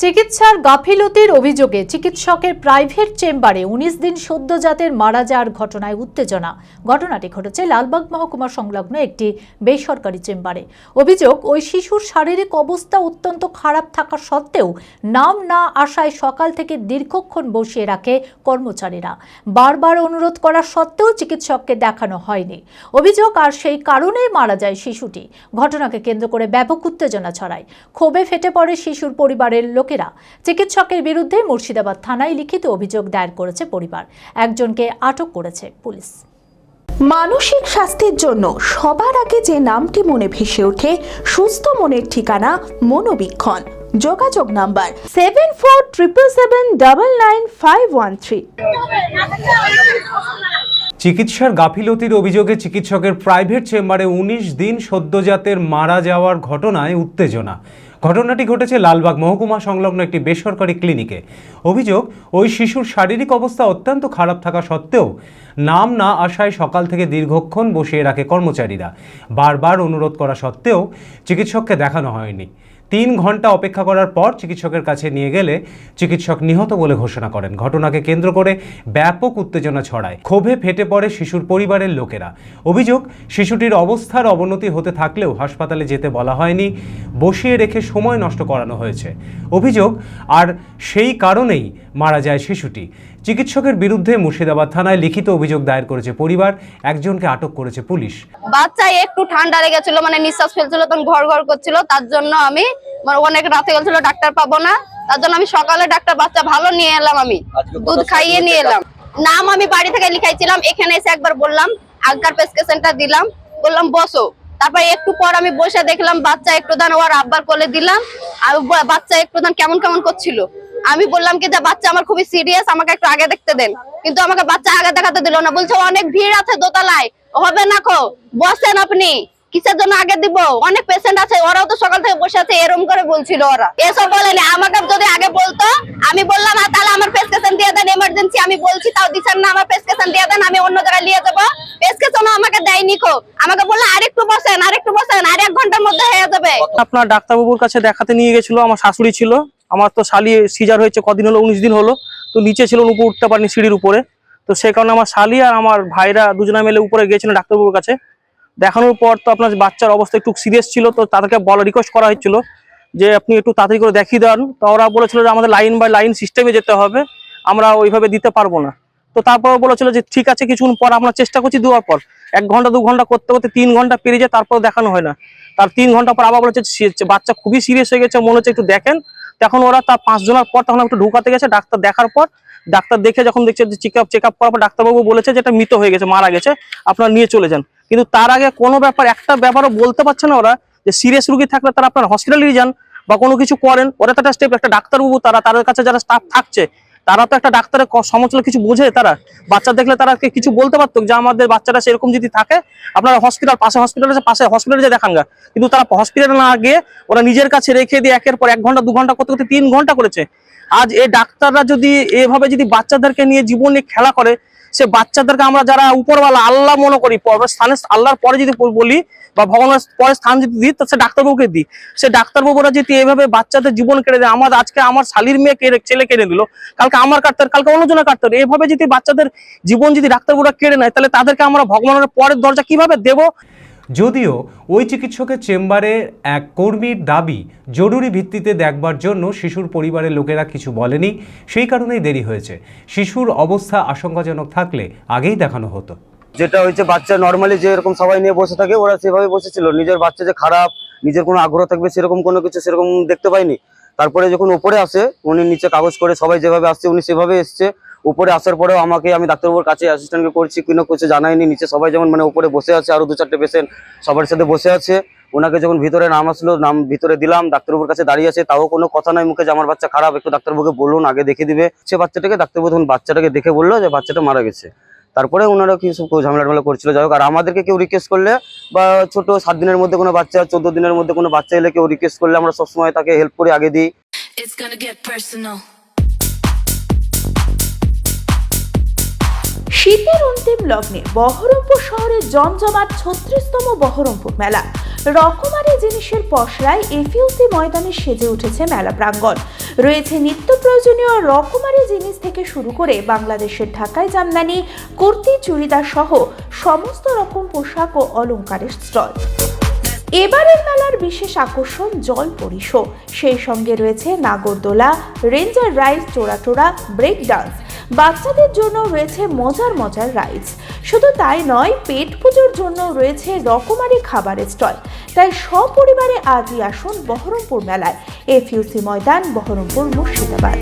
চিকিৎসার গাফিলতির অভিযোগে চিকিৎসকের প্রাইভেট চেম্বারে ১৯ দিন সদ্যজাতের মারা যাওয়ার ঘটনায় উত্তেজনা। ঘটনাটি ঘটেছে লালবাগ মহকুমা সংলগ্ন একটি বেসরকারি চেম্বারে। অভিযোগ, ওই শিশুর শারীরিক অবস্থা অত্যন্ত খারাপ থাকা সত্ত্বেও নাম না আসায় সকাল থেকে দীর্ঘক্ষণ বসিয়ে রাখে কর্মচারীরা। বারবার অনুরোধ করা সত্ত্বেও চিকিৎসককে দেখানো হয়নি। অভিযোগ, আর সেই কারণেই মারা যায় শিশুটি। ঘটনাকে কেন্দ্র করে ব্যাপক উত্তেজনা ছড়ায়। ক্ষোভে ফেটে পড়ে শিশুর পরিবারের লোকেরা। চিকিৎসকের বিরুদ্ধে মুর্শিদাবাদ থানায় লিখিত অভিযোগ দায়ের করেছে পরিবার। একজনকে আটক করেছে পুলিশ। মানসিক স্বাস্থ্যের জন্য সবার আগে যে নামটি মনে ভেসে ওঠে, সুস্থ মনের ঠিকানা মনোবীক্ষণ। যোগাযোগ নাম্বার 7477799513। চিকিৎসার গাফিলতির অভিযোগে চিকিৎসকের প্রাইভেট চেম্বারে ১৯ দিন সদ্যজাতের মারা যাওয়ার ঘটনায় উত্তেজনা। ঘটনাটি ঘটেছে লালবাগ মহকুমা সংলগ্ন একটি বেসরকারি ক্লিনিকে। অভিযোগ, ওই শিশুর শারীরিক অবস্থা অত্যন্ত খারাপ থাকা সত্ত্বেও নাম না আসায় সকাল থেকে দীর্ঘক্ষণ বসিয়ে রাখে কর্মচারীরা। বারবার অনুরোধ করা সত্ত্বেও চিকিৎসককে দেখানো হয়নি। ৩ ঘন্টা অপেক্ষা করার পর চিকিৎসকের কাছে নিয়ে গেলে চিকিৎসক নিহত বলে ঘোষণা করেন। ঘটনাকে কেন্দ্র করে ব্যাপক উত্তেজনা ছড়ায়। ক্ষোভে ফেটে পড়ে শিশুর পরিবারের লোকেরা। অভিযোগ, শিশুটির অবস্থার অবনতি হতে থাকলেও হাসপাতালে যেতে বলা হয়নি, বসিয়ে রেখে সময় নষ্ট করানো হয়েছে। অভিযোগ, আর সেই কারণেই মারা যায় শিশুটি। চিকিৎসকের বিরুদ্ধে মুর্শিদাবাদ থানায় লিখিত অভিযোগ দায়ের করেছে পরিবার। একজনকে আটক করেছে পুলিশ। বাচ্চা একটু ঠান্ডা লেগেছিল, মানে নিঃশ্বাস ফেলছিল, তখন ঘর ঘর করছিল। তার জন্য আমি অনেক রাতে বলছিল ডাক্তার পাবো না, তার জন্য আমি সকালে ডাক্তার বাচ্চা ভালো নিয়ে এলাম, আমি দুধ খাইয়ে নিয়ে এলাম। নাম আমি বাড়ি থেকে লিখাইছিলাম, এখানে এসে একবার বললাম, আগকার প্রেসক্রিপশনটা দিলাম, বললাম বসো। তারপর একটু পর আমি বসে দেখলাম বাচ্চা একটু দান ওর আব্বার কোলে দিলাম, আর বাচ্চা একটু দান কেমন কেমন করছিল। আমি বললাম কি যে বাচ্চা আমার খুবই সিরিয়াস, আমাকে একটু আগে দেখতে দেন, কিন্তু আমাকে বাচ্চা আগে দেখাতে দিল না। বলছে অনেক ভিড় আছে দোতলায়, হবে না খো, বসেন আপনি, কিসের জন্য আগে দিব, অনেক পেশেন্ট আছে, ওরাও তো সকাল থেকে বসে আছে, এরকম করে বলছিল ওরা। এসব বলেনি, আমাকে যদি আগে বলতো আমি বললাম তাহলে আমার প্রেসক্রিপশন দিয়ে দেন, এমার্জেন্সি আমি বলছি তাও দিচ্ছেন না, আমার প্রেসক্রিপশন দিয়ে দেন, আমি অন্য জায়গায় নিয়ে যাবো। প্রেসক্রিপশন আমাকে দেয়নি খো, আমাকে বললো আরেকটু বসেন, আর 1 ঘন্টার মধ্যে হয়ে যাবে। আপনার ডাক্তারবাবুর কাছে দেখাতে নিয়ে গেছিল, আমার শাশুড়ি ছিল, আমার তো শালি সিজার হয়েছে কদিন হলো, 19 দিন হলো, তো নিচে ছিল, উপরে উঠতে পারিনি সিঁড়ির উপরে, তো সেই কারণে আমার শালি আর আমার ভাইরা দুজনে মিলে উপরে গিয়েছিলেন ডাক্তারবাবুর কাছে। দেখানোর পর তো আপনার বাচ্চার অবস্থা একটু সিরিয়াস ছিল, তো তাদেরকে রিকোয়েস্ট করা হয়েছিল যে আপনি একটু তাড়াতাড়ি করে দেখিয়ে দেন। তো ওরা বলেছিল যে আমাদের লাইন বাই লাইন সিস্টেমে যেতে হবে, আমরা ওইভাবে দিতে পারবো না। তো তারপর বলেছিল যে ঠিক আছে, কিছুক্ষণ পর আমরা চেষ্টা করছি দেওয়ার পর 1 ঘন্টা 2 ঘন্টা করতে করতে 3 ঘন্টা পেরিয়ে যায়, তারপর দেখানো হয় না। তার 3 ঘন্টা পর আবার বলেছে বাচ্চা খুবই সিরিয়াস হয়ে গেছে, মনে হচ্ছে একটু দেখেন। তখন ওরা তার 5 জনের পর তখন একটু ঢুকাতে গেছে। ডাক্তার দেখার পর, ডাক্তার দেখে যখন দেখছে যে চেক আপ করার পর ডাক্তারবাবু বলেছে যে এটা মৃত হয়ে গেছে, মারা গেছে, আপনারা নিয়ে চলে যান। কিন্তু তার আগে কোনো একটা ব্যাপারও বলতে পারছে না ওরা, যে সিরিয়াস রোগী থাকলে তারা আপনার হসপিটালে নিয়ে যান বা কোনো কিছু করেন। ওরা তো একটা স্টেপ, একটা ডাক্তারবাবু, তাদের কাছে যারা স্টাফ থাকছে তারা তো একটা ডাক্তারের সমস্যা কিছু বোঝে। তারা বাচ্চা দেখলে তারা কিছু বলতে পারতো যে আমাদের বাচ্চাটা সেরকম যদি থাকে আপনারা হসপিটাল পাশে হসপিটালে যে দেখান গা। কিন্তু তারা হসপিটালে না গিয়ে ওরা নিজের কাছে রেখে দিয়ে 1-এর পর 1 ঘন্টা 2 ঘন্টা করতে করতে 3 ঘন্টা করেছে। আজ এই ডাক্তাররা যদি এভাবে যদি বাচ্চাদেরকে নিয়ে জীবন নিয়ে খেলা করে, সে বাচ্চাদেরকে আমরা যারা উপরওয়ালা আল্লাহ মনে করি, স্থানে আল্লাহর পরে যদি বলি বা ভগবানের পরে স্থান যদি দিই, তো সে ডাক্তারবাবুকে দিই। সে ডাক্তারবাবুরা যদি এইভাবে বাচ্চাদের জীবন কেড়ে দেয়, আজকে আমার শালির মেয়ে ছেলে কেড়ে দিল, কালকে আমার কাটতে, কালকে অন্যজনের কাটতে, এইভাবে যদি বাচ্চাদের জীবন যদি ডাক্তারবাবুরা কেড়ে নেয়, তাহলে তাদেরকে আমরা ভগবানের পরের দরজা কিভাবে দেব? যদিও ওই চিকিৎসকের চেম্বারে এক কর্মীর দাবি জরুরি ভিত্তিতে দেখবার জন্য শিশুর পরিবারের লোকেরা কিছু বলেনি, সেই কারণেই দেরি হয়েছে। শিশুর অবস্থা আশঙ্কাজনক থাকলে আগেই দেখানো হতো। যেটা হয়েছে, বাচ্চা নর্মালি যে এরকম সবাই নিয়ে বসে থাকে, ওরা সেভাবে বসেছিল। নিজের বাচ্চা যে খারাপ, নিজের কোনো আগ্রহ থাকবে সেরকম কোনো কিছু সেরকম দেখতে পাইনি। তারপরে যখন উপরে আসে, উনি নিচে কাগজ করে সবাই যেভাবে আসছে উনি সেভাবে এসছে। উপরে আসার পরেও আমি ডাক্তারবাবুর কাছে অ্যাসিস্ট্যান্টকে করছি, কোনো কিছু জানাইনি। নিচে সবাই যেমন উপরে বসে আছে, আরো 2-4টে পেশেন্ট সবার সাথে বসে আছে। ওনাকে যখন ভিতরে নাম আসলো, নাম ভিতরে দিলাম, ডাক্তারবাবুর কাছে দাঁড়িয়ে আছে, তাও কোনো কথা নাই মুখে যে আমার বাচ্চা খারাপ, একটু ডাক্তারবাবুকে বলুন আগে দেখে দিবে। সে বাচ্চাটাকে ডাক্তারবাবু তখন বাচ্চাটাকে দেখে বললো যে বাচ্চাটা মারা গেছে। তারপরে ওনারা কিছু ঝামেলা করছিল। যাই হোক, আর আমাদেরকে কেউ রিকোয়েস্ট করলে বা ছোট 7 দিনের মধ্যে কোনো বাচ্চা, 14 দিনের মধ্যে কোনো বাচ্চা এলে কেউ রিকোয়েস্ট করলে আমরা সবসময় তাকে হেল্প করে আগে দিই। শীতের অন্তিম লগ্নে বহরমপুর শহরে জমজমাট 36তম বহরমপুর মেলা। রকমারি জিনিসের পসরায় এফইউসি ময়দানে সেজে উঠেছে মেলা প্রাঙ্গণ। রয়েছে নিত্য প্রয়োজনীয় রকমারি জিনিস থেকে শুরু করে বাংলাদেশের ঢাকায় জামদানি, কুর্তি, চুড়িদার সহ সমস্ত রকম পোশাক ও অলংকারের স্টল। এবারের মেলার বিশেষ আকর্ষণ জলপরি শো, সেই সঙ্গে রয়েছে নাগরদোলা, রেঞ্জার রাইড, চোরাটোরা, ব্রেক ডান্স। বাচ্চাদের জন্য রয়েছে মজার মজার রাইডস। শুধু তাই নয়, পেট পুজোর জন্য রয়েছে রকমারি খাবারের স্টল। তাই সপরিবারে আজই আসুন বহরমপুর মেলায়। এফইউসি ময়দান, বহরমপুর, মুর্শিদাবাদ।